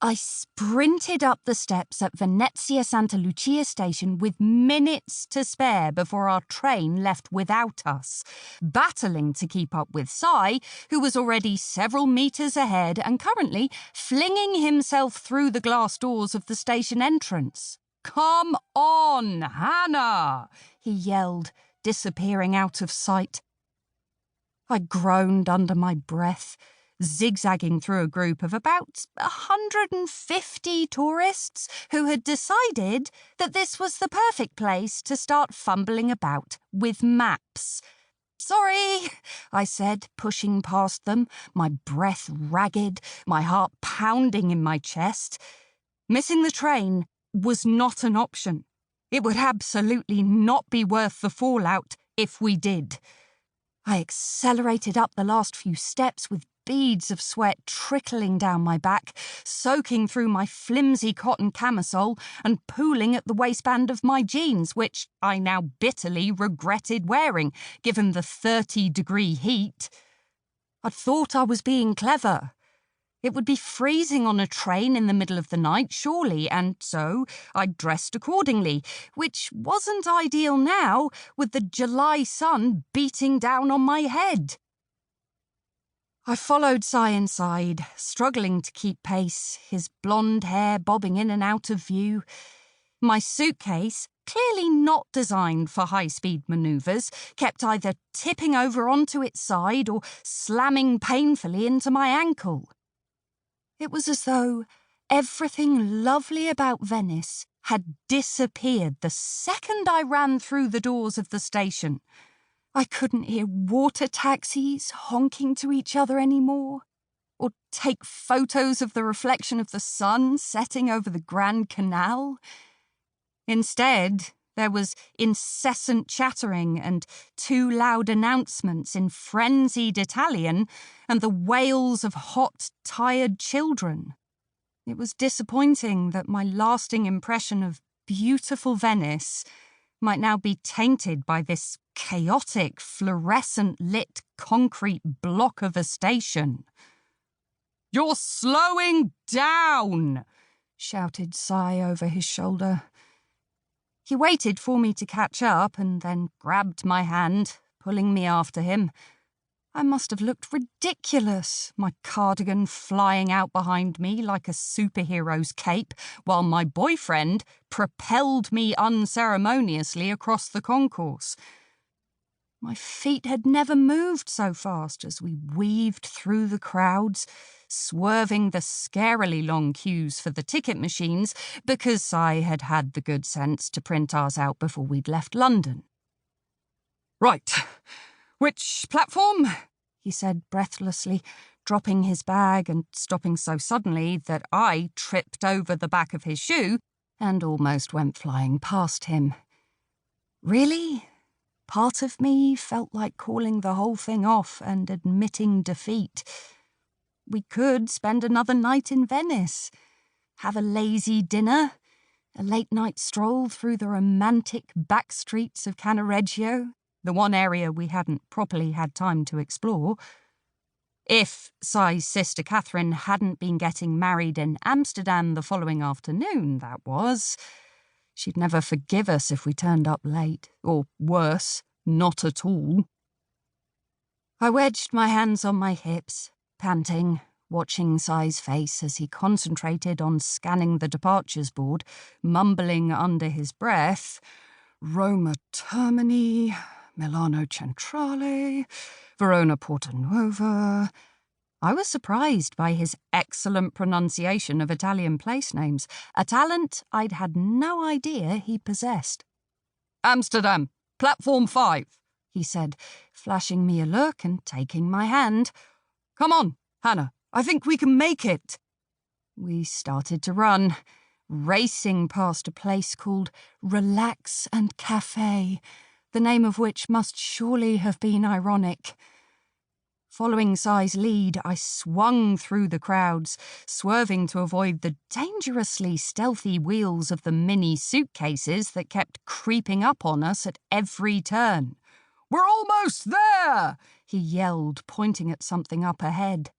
I sprinted up the steps at Venezia Santa Lucia station with minutes to spare before our train left without us, battling to keep up with Si, who was already several metres ahead and currently flinging himself through the glass doors of the station entrance. "Come on, Hannah!" he yelled, disappearing out of sight. I groaned under my breath, zigzagging through a group of about 150 tourists who had decided that this was the perfect place to start fumbling about with maps. "Sorry," I said, pushing past them, my breath ragged, my heart pounding in my chest. Missing the train was not an option. It would absolutely not be worth the fallout if we did. I accelerated up the last few steps with beads of sweat trickling down my back, soaking through my flimsy cotton camisole and pooling at the waistband of my jeans, which I now bitterly regretted wearing, given the 30-degree heat. I'd thought I was being clever. It would be freezing on a train in the middle of the night, surely, and so I dressed accordingly, which wasn't ideal now, with the July sun beating down on my head. I followed Si inside, struggling to keep pace, his blonde hair bobbing in and out of view. My suitcase, clearly not designed for high-speed manoeuvres, kept either tipping over onto its side or slamming painfully into my ankle. It was as though everything lovely about Venice had disappeared the second I ran through the doors of the station. I couldn't hear water taxis honking to each other anymore, or take photos of the reflection of the sun setting over the Grand Canal. Instead, there was incessant chattering and too loud announcements in frenzied Italian and the wails of hot, tired children. It was disappointing that my lasting impression of beautiful Venice might now be tainted by this chaotic, fluorescent-lit concrete block of a station. "You're slowing down!" shouted Si over his shoulder. He waited for me to catch up and then grabbed my hand, pulling me after him. I must have looked ridiculous, my cardigan flying out behind me like a superhero's cape, while my boyfriend propelled me unceremoniously across the concourse. My feet had never moved so fast as we weaved through the crowds, swerving the scarily long queues for the ticket machines because I had had the good sense to print ours out before we'd left London. "Right. Which platform?" he said breathlessly, dropping his bag and stopping so suddenly that I tripped over the back of his shoe and almost went flying past him. Really? Part of me felt like calling the whole thing off and admitting defeat. We could spend another night in Venice, have a lazy dinner, a late-night stroll through the romantic back streets of Cannaregio, the one area we hadn't properly had time to explore. If Si's sister Catherine hadn't been getting married in Amsterdam the following afternoon, that was. She'd never forgive us if we turned up late, or worse, not at all. I wedged my hands on my hips, panting, watching Si's face as he concentrated on scanning the departures board, mumbling under his breath, "Roma Termini, Milano Centrale, Verona Porta Nuova." I was surprised by his excellent pronunciation of Italian place names, a talent I'd had no idea he possessed. "Amsterdam, platform 5, he said, flashing me a look and taking my hand. "Come on, Hannah, I think we can make it." We started to run, racing past a place called Relax and Cafe, the name of which must surely have been ironic. Following Si's lead, I swung through the crowds, swerving to avoid the dangerously stealthy wheels of the mini suitcases that kept creeping up on us at every turn. "We're almost there!" he yelled, pointing at something up ahead.